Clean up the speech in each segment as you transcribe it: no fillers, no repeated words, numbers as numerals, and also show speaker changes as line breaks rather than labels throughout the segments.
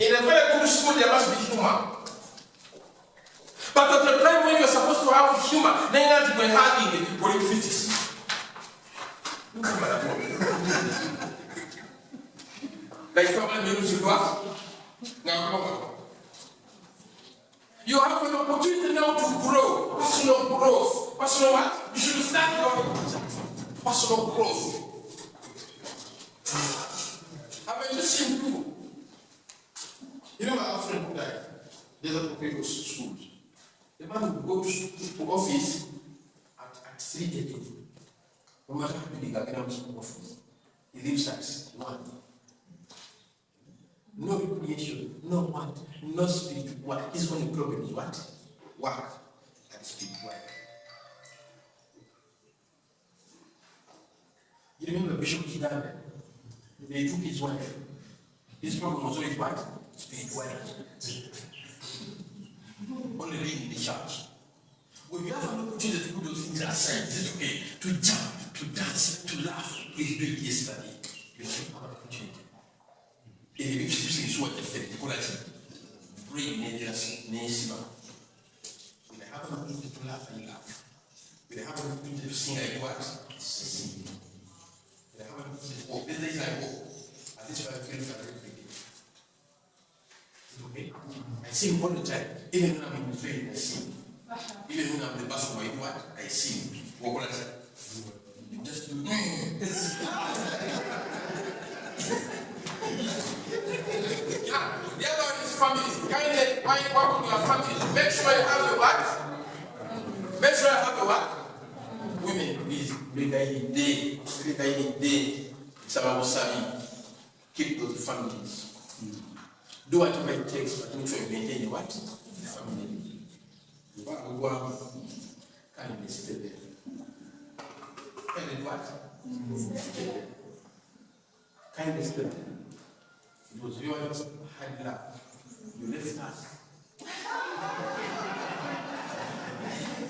In a very good school, there must be humor. But at the time when you're supposed to have humor, then you have to be having the political physics. Come on, like someone minutes to us. Now, come on. You have an opportunity now to grow. Personal growth. Personal what? You should start your personal growth. Have you seen people? You know my friend who died? There's a people go to school. The man will go to office at 3 a.m. No matter how big the office, he leaves at 1. No recreation, no what, no spiritual work. His only problem is what? Work and spiritual work. You remember Bishop Kidane? They took his wife. His problem was always what? Spiritual work. Only reading the church. When you have an opportunity to do those things aside, it's okay to jump, to dance, to laugh. Please do it yesterday. You have an opportunity. If you see what the effect, bring Nadia's name. When I have an opportunity to laugh, I laugh. When I have an opportunity to sing, I what? Sing. When I have an opportunity to walk, then I walk. At least I feel very okay? I sing all the time. Even when I'm in the train, I sing. Even when I'm in the bus, I sing. What I say? You just do. Yeah, the other one is family. Kindly, why you work with your family? Make sure you have a what? Make sure you have a what? Women, please, bring a day. Keep those families. Do whatever it takes, but make sure you maintain what? The family. Can you stay there? Can you what? Stay there. Can you stay there? It was your hard luck. You left us.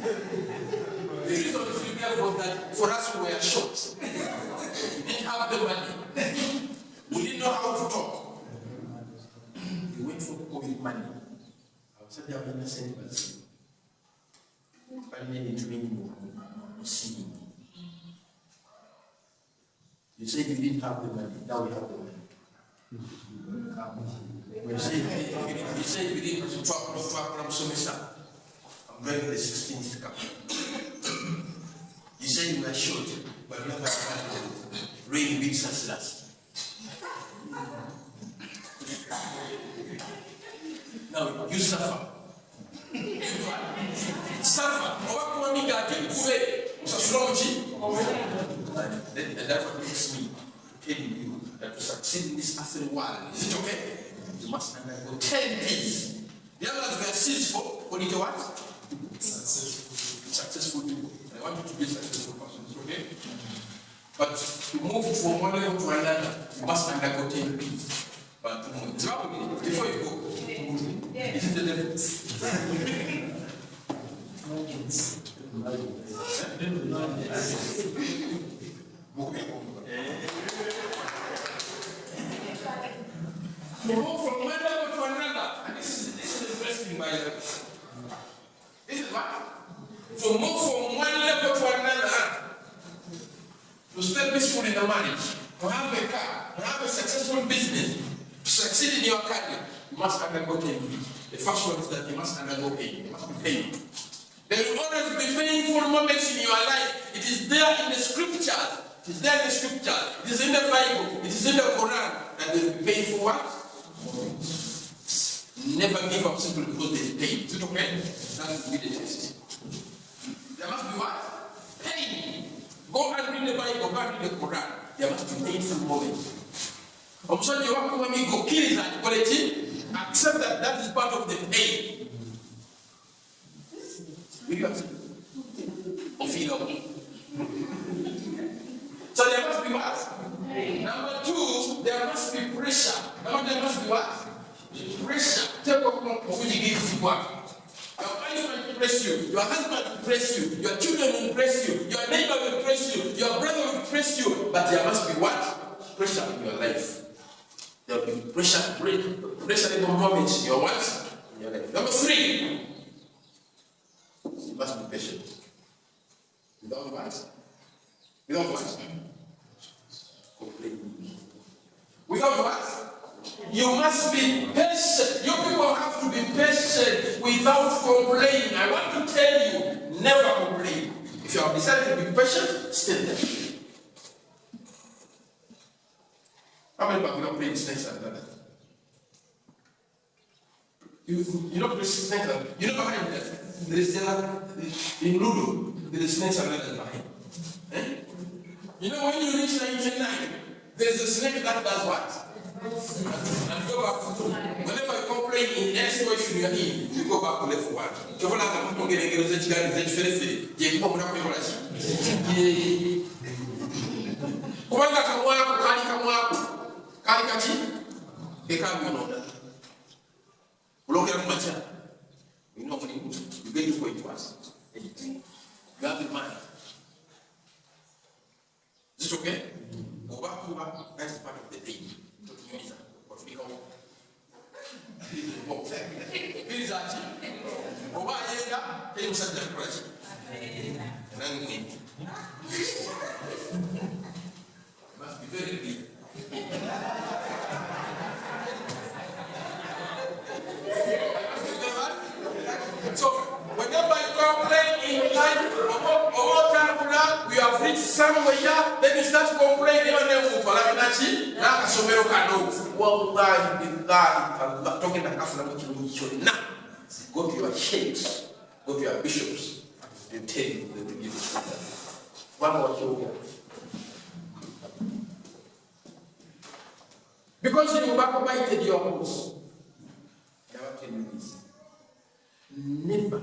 The reason is we was that for us we were short. We didn't have the money. We didn't know how to talk. We went for COVID money. I was there when I said, but maybe to me, see. You said you didn't have the money. Now we have the money. You said you didn't talk from Somisa. I'm going the 16th to come. You said you were short, but you have a really big success. Now you suffer. Suffer. And that's what makes me telling you that to succeed in this earthly world, is it okay? You must undergo 10 things. The others were seeds for what you what? Successful people. I want you to be a successful person, okay? But to move from one level to another, you must undergo 10 things. But before you go, isn't the difference? You move from one level to another, and this is the best thing by the way. This is what? So move from one level to another, to stay peaceful in the marriage, to have a car, to have a successful business, to succeed in your career, you must undergo pain. The first one is that you must undergo pain. You must be pain. There will always be painful moments in your life. It is there in the scriptures. It is there in the scriptures. It is in the Bible. It is in the Quran. That there will be painful what? Never give up simply because there is pain. Is it okay? That will be the test. There must be what? Pain. Go and read the Bible. Go and read the Quran. There must be painful moments. Accept that that is part of the pain. So there must be what? Number 2, there must be pressure. There must be what? Pressure. Take up what? Your wife will press you, your husband will press you, your children will press you, your neighbor will press you, your brother will press you, but there must be what? Pressure in your life. There'll be pressure in the moment in your what? In your life. Number 3, you must be patient. Without what? Without what? Complaining. Without what? You must be patient. You people have to be patient without complaining. I want to tell you, never complain. If you have decided to be patient, stay there. How many people don't play snakes and ladders? You don't play snakes and ladders. You know behind that? There is in Ludo, there is snakes and ladders behind. Eh? You know when you reach 99, there is a snake that does what? And go back to 2. Whenever you complain in any situation you are in, you go back to left for 1. Tu vois là, quand on gagne les résultats, tu gagnes les différences. Tu es comme on a fait voilà. Comment on a fait moi pour Kali Kamwa? Kali Kati? Et Kali Mononda. Pour l'autre, you know when you get to where you was. You have the mind. Is it okay? Go back, that is part of the thing. What we call must be very big. So, whenever you complain in life, we have reached somewhere, then you start complaining on them. Talking to go to your sheikhs, go to your bishops, and tell you that to give you one more joke. Because you backbited your house. Never tell you this. Never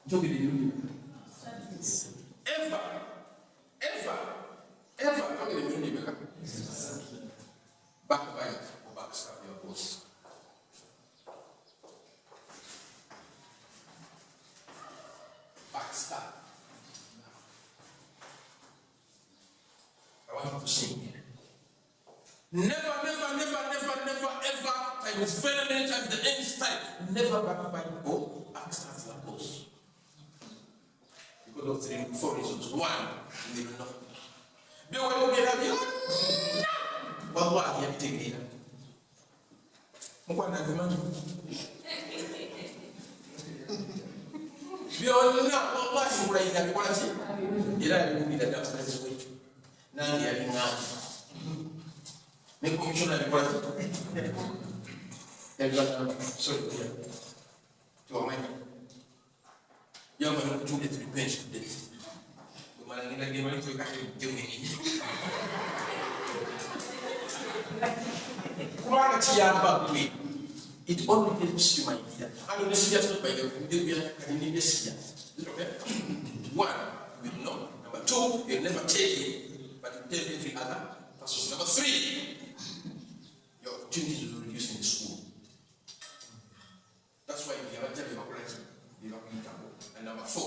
joke in the union. Ever joke in the union. Backbite or backstab your boss. Backstab. I want you to sing. Never, ever. I was very many times the end is time. Never backbite or backstab your boss. Because of 4 reasons. 1, you will not. Be aware of your wallahi yabitegera mukwana gumani byonna wallahi mulayiga bikwati era bimubira ddamukazi wetu nange yabiŋŋamba ne komishona bikwati yabibagamba soya tiwamanyi yamala okutuula etulipensudde bwemala ngenda gemalikwekatemujemwenyi it only helps you, my dear. I don't see just by the okay? 1, you know. Number 2, you'll never tell him, but you tell every other person. Number 3, your opportunities will reduce in the school. That's why you never tell your parents you have been trouble. And number 4,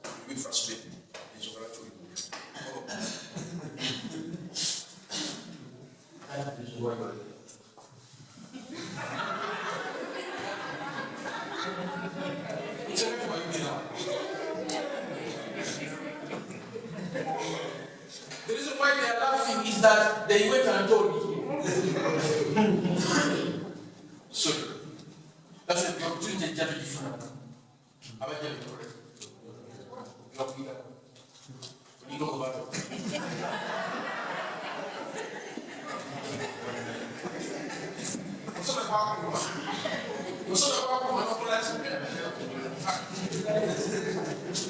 you'll be frustrated. It's over to you. That is why the reason why they are laughing is that they went and told me. So that's the opportunity to be different. I'm going to tell you. You know about it.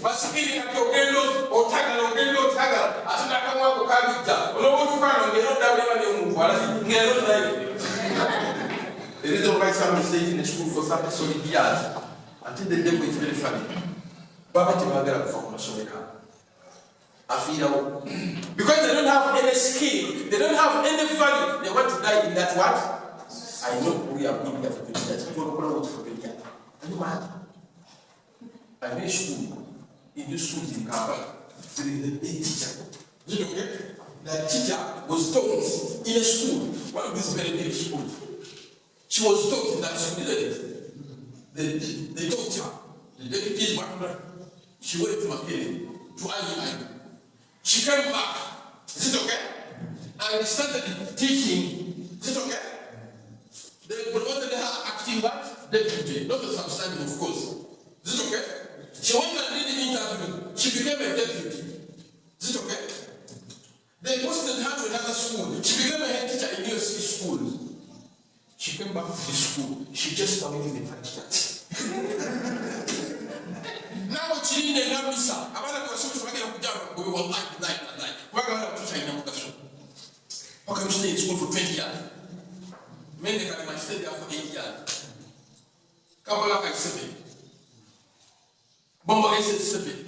Masikini katika ugendo otagala ataka mwako kabija olwo tukano ngero dawulira ne muntu ala ngero nayo. The reason why some stayed in the school for 30 solid years until the devil is very funny. Baba tibagala kufa masomeka afira because they don't have any skill, they don't have any value, they want to die in that what? I know we are being there for 20 years. People don't know what for 20 years. Are you mad? I made school. In this school in Kampala, there is a big teacher. Do you know that? the teacher was taught in a school, one of these very big schools. She was taught in that school, they taught her, the deputy's partner. She went to Makere, to IUI. She came back. Is it okay? And started teaching. Is it okay? They promoted her acting what? Deputy, not a substantive, of course. Is it okay? She went and did the interview. She became a deputy. Is it okay? They posted her to another school. She became a head teacher in university school. She came back to the school. She just committed the fact. Now she didn't know Misa. I want to go to the we will like. We're going to teach in Mukasu. How can you stay in school for 20 years? Many can stay there for 8 years. Kabbalah I 7. Bombo I 7.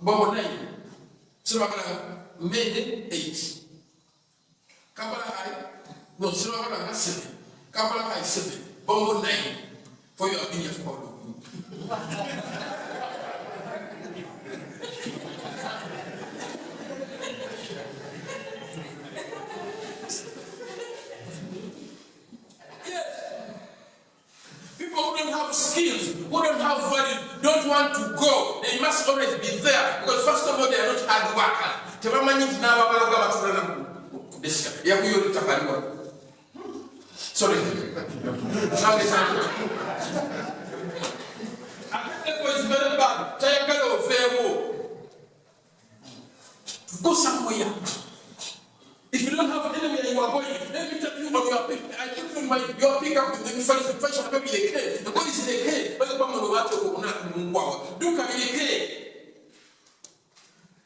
Bombo 9. Silvana made 8. Kabbalah I no Silvana 7. Kabbalah I 7. Bombo 9. For your opinion of Paulo. People who don't have skills, who don't have value, don't want to go. They must always be there. Because first of all, they are not hard workers. Sorry. Is very bad. Go somewhere. If you don't have anywhere you are going, let me tell you on your pick. I took you your pickup with the fashion maybe the K. The boy is in the K. But the woman will not do come in the K.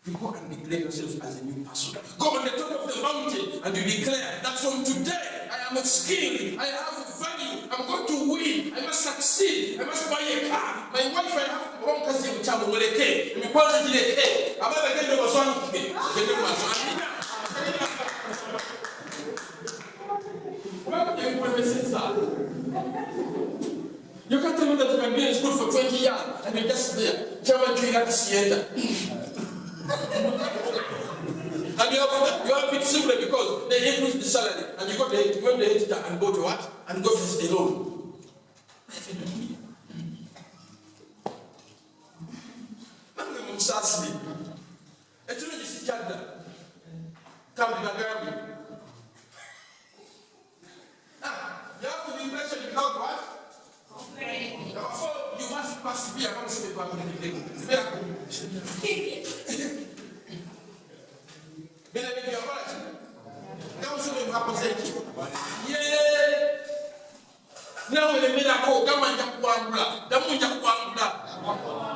You go and declare yourself as a new person. Go on the top of the mountain and you declare that from today I am skilled, I have value, I'm going to win, I must succeed, I must buy a car. My wife, I have one cousin which I will get a I'm going to get a I'm going to get a son. You can't tell me that you can be in school for 20 years and you're just there. German Trigger Sienta. And you have it simply because they increase the salary and you go to the editor and go to what? And go to the loan. I'm sorry. It's not just a child. Come to the garden. You have to be patient without what? You must persevere. I'm saying now with the miracle,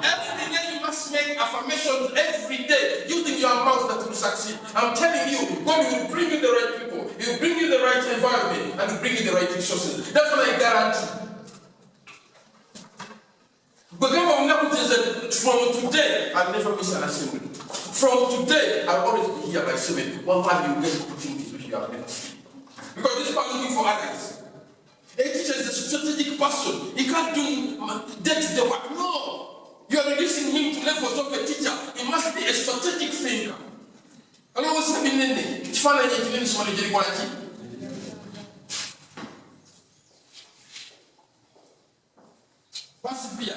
every day you must make affirmations every day using your mouth that will succeed. I'm telling you, God will bring you the right people, He will bring you the right environment, and will bring you the right resources. That's what I guarantee. But from today, I'll never miss an assembly. From today, I'll always be here by 7. One time you get opportunities which you have never seen. Because this person looking for others. A teacher is a strategic person. He can't do day-to-day work. No. You are reducing him to levels of a teacher. He must be a strategic thinker. And I was saying, persevere.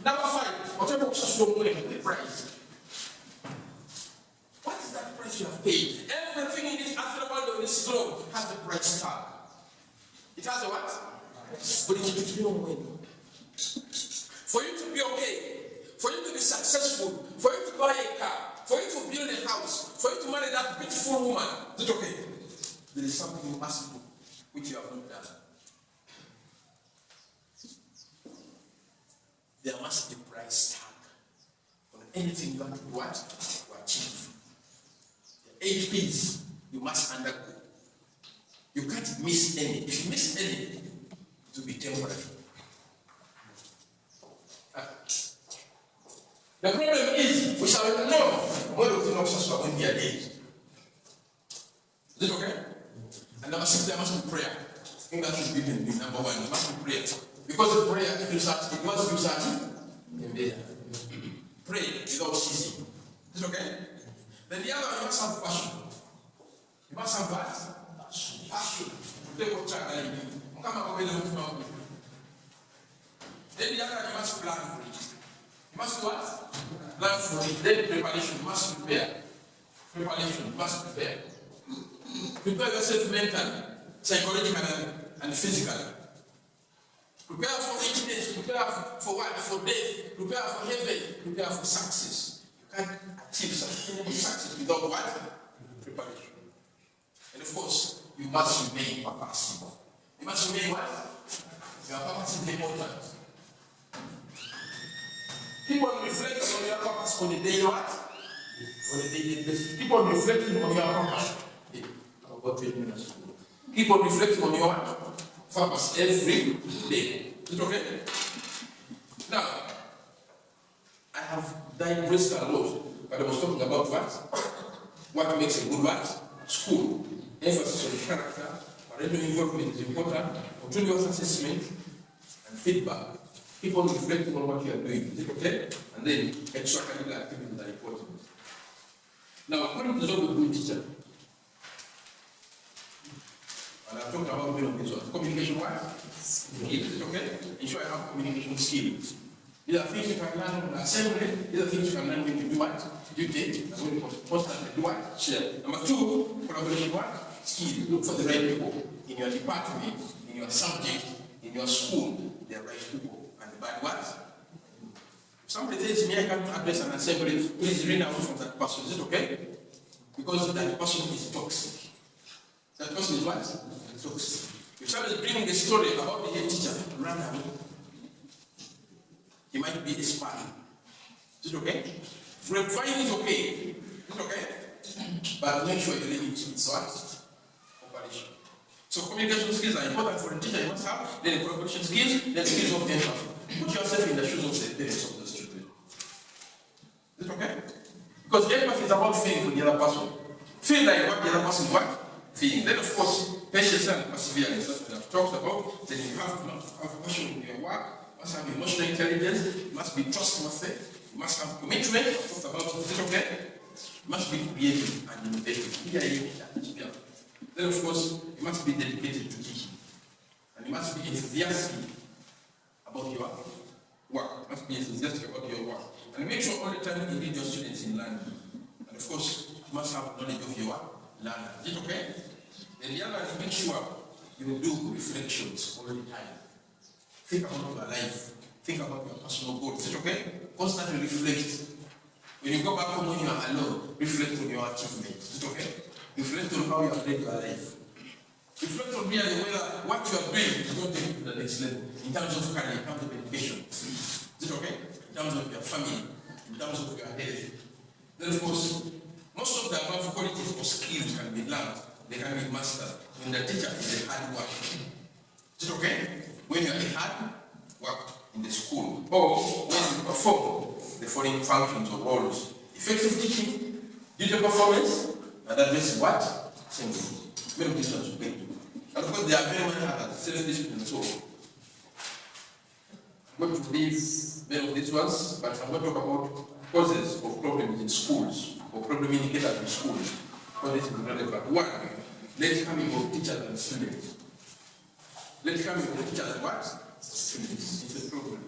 Number 5. Whatever the price. What is that price you have paid? Everything in this world of this globe has a price tag. It has a what? But it don't win. For you to be okay, for you to be successful, for you to buy a car, for you to build a house, for you to marry that beautiful woman, is it okay? There is something you must do, which you have not done. There must be a price tag on anything you want to do what? To achieve. The 8 P's you must undergo. You can't miss any. If you miss any, it will be temporary. The problem is, we shall know when the officers are going to be dead. Is it okay? And number 6, there must be prayer. I think that should be the number 1. There must be prayer. Because the prayer, if you start, it must be starting in there. Pray without ceasing. Is it okay? Then the other one must have passion. You must have what? Passion. Then the other, you must plan for it. You must do what? Plan for it. Then preparation, you must prepare. Preparation, you must prepare. Prepare yourself mentally, psychologically, and physically. Prepare for each day. Prepare for what? For death. Prepare for heaven. Prepare for success. You can't achieve success without what? Preparation. And of course, you must remain purposeful. You must remain what? Your purpose is important. People reflect on your purpose on a daily what? On a daily basis. People reflecting on your purpose. About 20 minutes. People reflecting on your purpose every day. Is it okay? Now, I have digressed a lot, but I was talking about what? What makes a good what? School. Emphasis on character, parental involvement is important, continuous assessment, and feedback. Keep on reflecting on what you are doing. Is it okay? And then extracurricular activities are important. Now, according to the job of a good teacher, and I'm talking about communication skills. Is it okay? Ensure I have communication skills. These are things you can learn in assembly, these are things you can learn when you do what? Duty, and when you constantly do what? Share. Number two, collaboration what? Skills. Look for the right people in your department, in your subject, in your school, the right people. And the bad what? If somebody tells me I can't address an assembly, please run away from that person. Is it okay? Because that person is toxic. That person is what? Toxic. If somebody is bringing a story about the head teacher, run away. He might be a spy. Is it okay? Flying is okay. Is it okay? But make sure you limit it. What? Operation. So communication skills are important for a teacher. You must have then collaboration skills, then skills of empathy. Put yourself in the shoes of the parents of the student. Is it okay? Because empathy is about feeling for the other person. Feel like what the other person what? Feeling. Then of course, patience and perseverance. That's what I've talked about. Then you have to have passion in your work. You must have emotional intelligence. You must be trustworthy. You must have commitment. I've talked about it. Is it okay? You must be creative and innovative. Then of course, you must be dedicated to teaching. And you must be enthusiastic about your work. You must be enthusiastic about your work. And make sure all the time you lead your students in learning. And of course, you must have knowledge of your learner. Is it okay? Then the other is make sure you do reflections all the time. Think about your life. Think about your personal goals. Is it okay? Constantly reflect. When you go back home when you are alone, reflect on your achievements. Is it okay? Reflect on how you have led your life. Reflect on really whether what you are doing is going to take you to the next level in terms of career, in terms of education. Is it okay? In terms of your family, in terms of your health. Then of course, most of the above qualities or skills can be learned, they can be mastered when the teacher is a hard work. Is it okay? When you are a hard work in the school, or when you perform the following functions or roles: effective teaching, duty performance, and address what? Assembly. Many of these ones will be. And of course, there are very many others, self-discipline and so on. I'm going to leave many of these ones, but I'm going to talk about causes of problems in schools, or problem indicators in schools. Because this is relevant. One, late coming of teachers and students. Late coming of teachers and what? Students. It's a problem.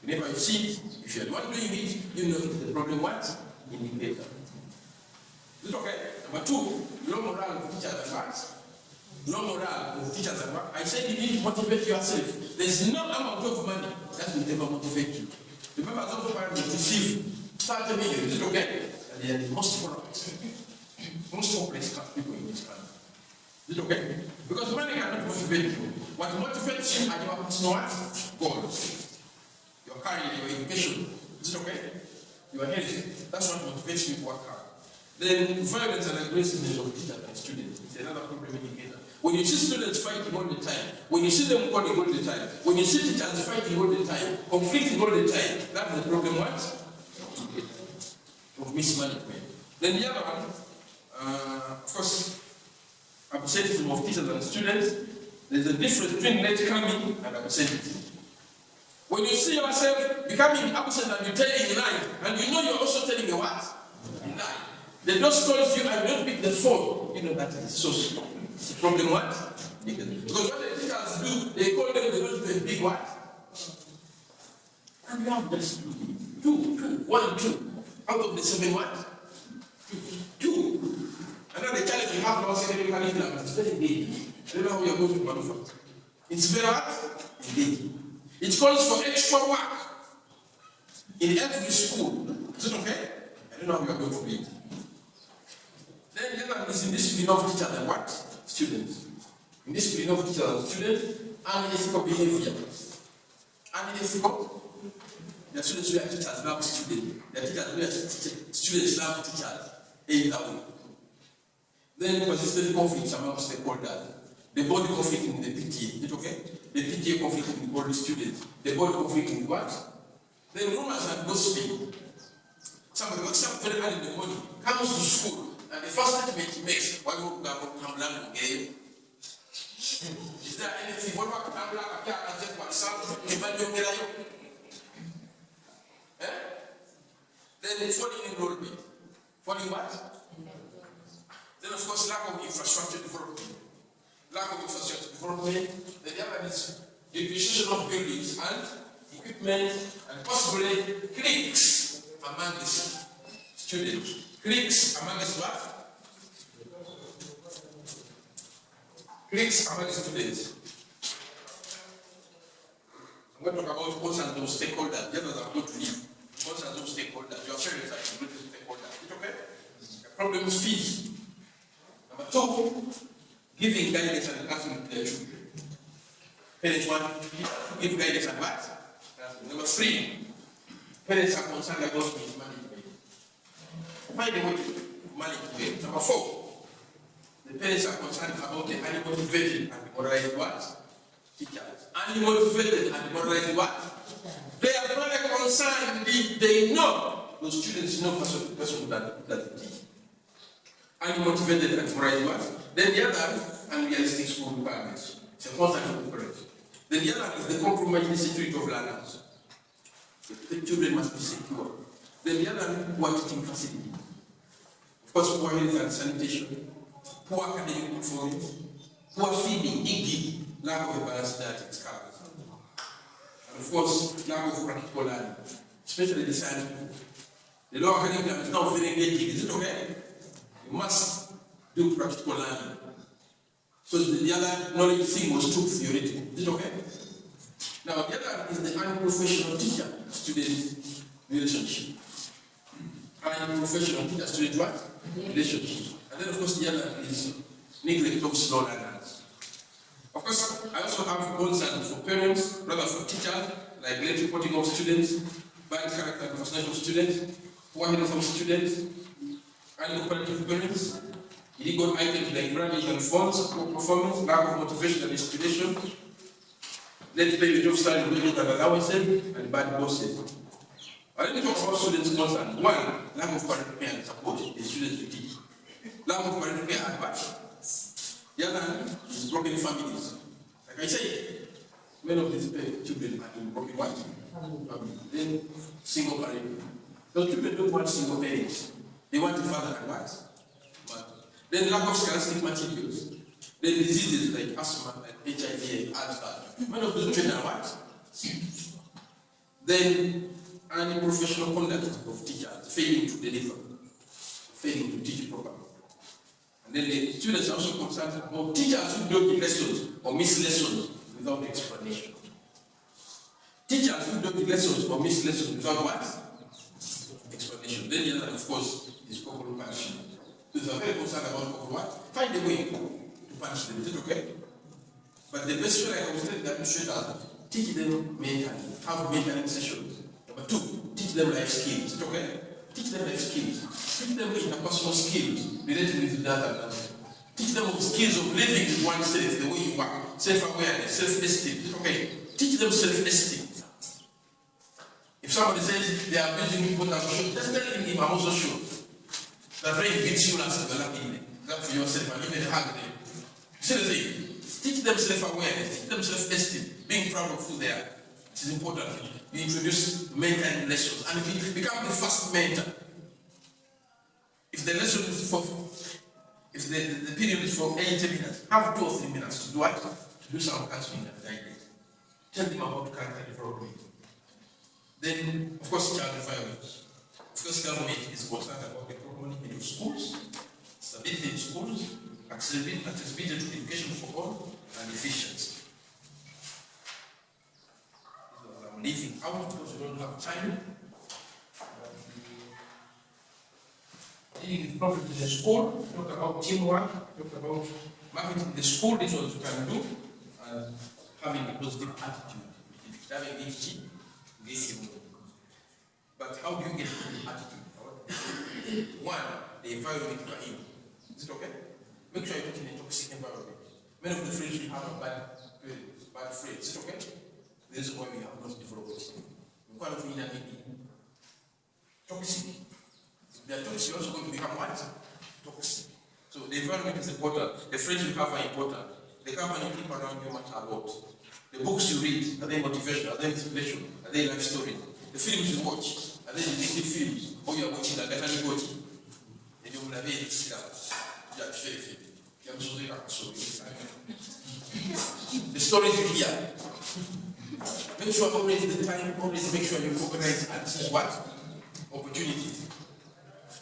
Whenever you see it, if you're the one doing it, you know it's the problem what? Indicator. Is it okay? Number two, low morale of teachers and what? Low morale of teachers and what? I said you need to motivate yourself. There's no amount of money that will never motivate you. Remember, those parents receive 30 million. Is it okay? And they are the most corrupt, most hopeless people in this country. Is it okay? Because money cannot motivate you. What motivates you are your personal goals. Your career, your education. Is it okay? Your health. That's what motivates you to work hard. Then violence and aggressiveness of teachers and students is another problem indicator. When you see students fighting all the time, when you see them calling all the time, when you see teachers fighting all the time, conflicting all the time, that's the problem what? Of mismanagement. Then the other one, of course, absenteeism of teachers and students. There's a difference between late coming and absenteeism. When you see yourself becoming absent and you're telling a lie, and you know you're also telling a what? A lie. They just call you and don't pick the phone. You know that is so problem what? Because what the teachers do, they call them, they don't do a big what? And you have just two. Out of the 7 what? Two. Another challenge you have now, secondary curriculum, it's very big. I don't know how you're going to manufacture. It's very what? Big. It calls for extra work in every school. Is it okay? I don't know how you're going to read. Then the other is indiscipline of teachers and what? Students. Indiscipline of teachers and students, unethical behavior. Unethical. The students who are teachers love students. The teachers who are students love teachers. A level. Then persistent conflicts among stakeholders. The body conflict in the PTA. Is it okay? The PTA conflict in the body students. The body conflict in what? Then rumors and gossiping. Somebody wakes up very early in the morning, comes to school, and the first statement he makes, why would we come down again? Is there anything? What about come down again and take what's up? Then falling enrollment. Falling what? Then of course lack of infrastructure development. Lack of infrastructure development. Then the other is depreciation of buildings and equipment and possibly cliques among the students. Cliques among the what? Cliques among the students. I'm going to talk about us and those stakeholders. The others are going to leave. Us and those stakeholders. Your parents are going to stakeholders. Is it okay? The problem is fees. Number 2, giving guidance and counseling to their children. Parents want to give guidance and what? Number 3, parents are concerned about his management. Find a way to manage it. Number 4, the parents are concerned about the unmotivated and demoralized what? Teachers. Unmotivated and demoralized what? They are very concerned if they know those students know person that teach. Unmotivated and demoralized what? Then the other, unrealistic school requirements. It's a constant operation. Then the other is the compromising security of learners. The children must be secure. Then the other, poor teaching facility. Of course, poor health and sanitation, poor academic performance, poor feeding, iggy, lack of a balanced diet in schools. And of course, lack of practical learning, especially the science people. The lower curriculum is not very engaging. Is it okay? You must do practical learning. So the other knowledge thing was too theoretical. Is it okay? Now, the other is the unprofessional teacher-student relationship. Unprofessional teacher-student what? Relationship. And then, of course, the other is neglect of slow learners. Of course, I also have concern for parents, rather for teachers, like late reporting of students, bad character and personality of students, poor health of students, uncooperative parents, illegal items like branding and phones, poor performance, lack of motivation and inspiration, late payment of salary, wages and allowances, and bad bosses. I let me talk about students' concern. 1, lack of parental care and support the students to teach. Lack of parental care and advice. The other is broken families. Like I say, many of these children are in broken families. Then single parent. Those children don't want single parents. They want a father and what? Mother. Then lack of scholastic materials. Then diseases like asthma, like HIV, and asthma. Many of those children are what? Then unprofessional conduct of teachers, failing to deliver, failing to teach properly. And then the students are also concerned about teachers who don't give lessons or miss lessons without explanation. Teachers who don't give lessons or miss lessons without what? Explanation. Then the other, of course, is corporal punishment. So they are very concerned about corporal what? Find a way to punish them. Is it okay? But the best way I can tell the administrators, teach them mentally, have mentoring sessions. Number 2, teach them life skills. Is it okay? Teach them life skills. Teach them interpersonal skills related with that. Teach them skills of living with oneself, the way you work, self-awareness, self-esteem. Is it okay? Teach them self-esteem. If somebody says they are building people that are sure, just tell him I'm also sure. The brain beats you as a lucky that for yourself and even hug them. See the thing? Teach them self-awareness, teach them self-esteem, being proud of who they are. It is important. You introduce mentoring lessons and become the first mentor. If the lesson is for If the period is for 80 minutes, have 2 or 3 minutes to do what? To do some counseling and guidance. Tell them about character development. Then, of course, child environment. Of course, government is concerned about the problem in schools, stability in schools, accessibility to education for all, and efficiency. I'm leaving out because we don't have time. Dealing with problems in the school, talk about teamwork, talk about marketing in the school, this is what you can do, and having a positive attitude. If you have a PhD, get it. But how do you get a positive attitude? One, the environment you are in. Is it okay? Make sure you're not in a toxic environment. Many of the friends we have are bad friends. Is it okay? This is why we have not developed. We can't really toxic. They are toxic, you're also going to become what? Toxic. So the environment is important. The friends you have are important. The company you keep around you matter a lot. The books you read, are they motivation? Are they inspiration? Are they life stories? The films you watch, are they detective films? Or you are watching that Gatani watching? And you will have a the stories you hear. Make sure always the time, always make sure you recognize and see what? Opportunities.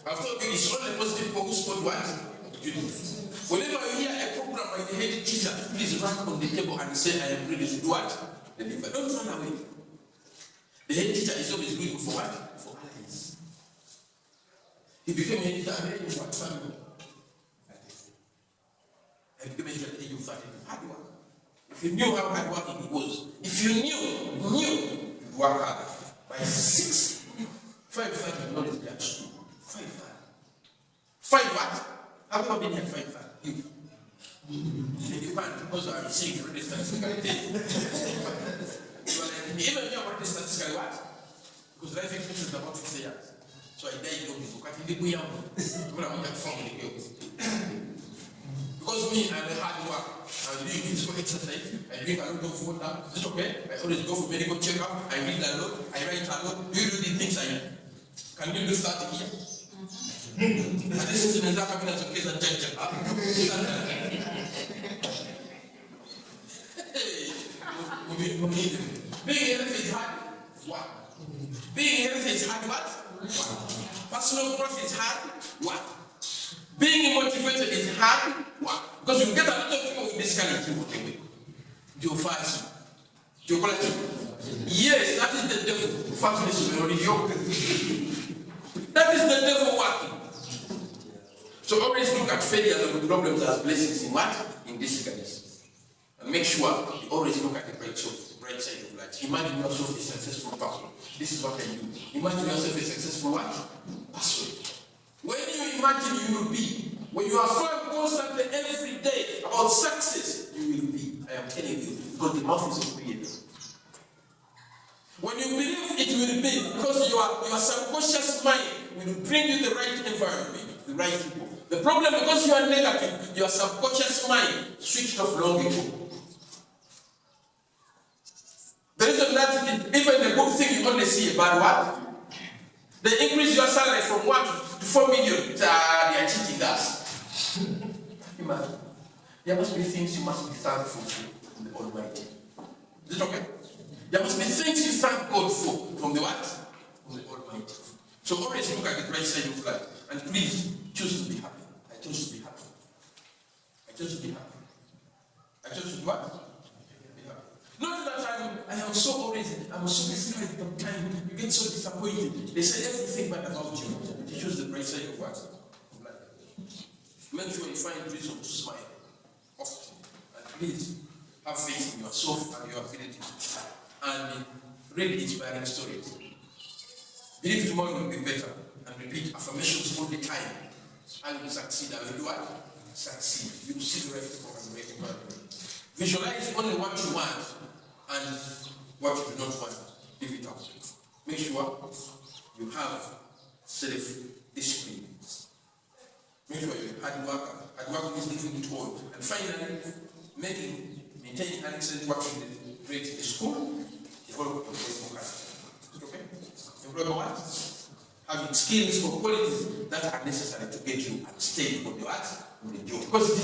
I've told you it's only positive people who spot what? Opportunities. Whenever you hear a program by the head teacher, please run on the table and say, I am ready to do what? Deliver. Don't run away. The head teacher is always looking for what? For allies. He became a head teacher at the age of what? Family. He became a head teacher at the age of 30. Hard work. If you knew how hard working he was, if you knew, you work hard. By 6, 5 knowledge at school. 5 what? Have you ever been here 5? You can't, because I'm seeing already statistically. Even if you are statistically what? Because life expectancy is about 50 years. So I died young people. Because me, I'm a hard worker. I'm doing physical exercise. I drink a lot of water. Is it okay? I always go for medical checkup. I read a lot. I write a lot. Do you do the things I do? Can you do that here? And this is in the cabinet of case and judge. Being healthy is hard. What? Being healthy is hard. What? Personal growth is hard. What? Being motivated is hard. What? Because you get a lot of people with this kind of thing. Geophagy. Geophagy. Yes, that is the devil. That is the devil working. So always look at failures and problems as blessings in what? In disguise. And make sure you always look at the bright side of life. Imagine yourself a successful person. This is what I do. Imagine yourself a successful what? Person. When you imagine you will be, when you affirm constantly every day about success, you will be. I am telling you, because the mouth is obedient. When you believe it will be, because your subconscious mind will bring you the right environment, the right people. The problem, because you are negative, your subconscious mind switched off long ago. The reason that even the good thing you only see a bad what? They increase your salary from 1 to 4 million. They are cheating us. Imagine. There must be things you must be thankful for the Almighty. Is it okay? There must be things you thank God for from the what? From the Almighty. So always look at the bright side of life. And please choose to be happy. I choose to be happy. I choose to be happy. I choose to be what? Be happy. Not that I'm so discouraged sometimes. You get so disappointed. They say everything bad about you. You choose the bright side of what? Of life. Make sure you find reason to smile often. And please have faith in yourself and your abilities. And read inspiring stories. Believe tomorrow will be better. And repeat affirmations all the time. I will succeed. I will do what? Succeed. You will see the right people and make it happen. Visualize only what you want and what you do not want. Leave it out. Make sure you have self-discipline. Make sure you're a hard worker. Hard work is living it all. And finally, maintaining an excellent working rate in the school, develop your personal character. Is it okay? Develop what? having skills or qualities that are necessary to get you unstayed on the what? On the job. Because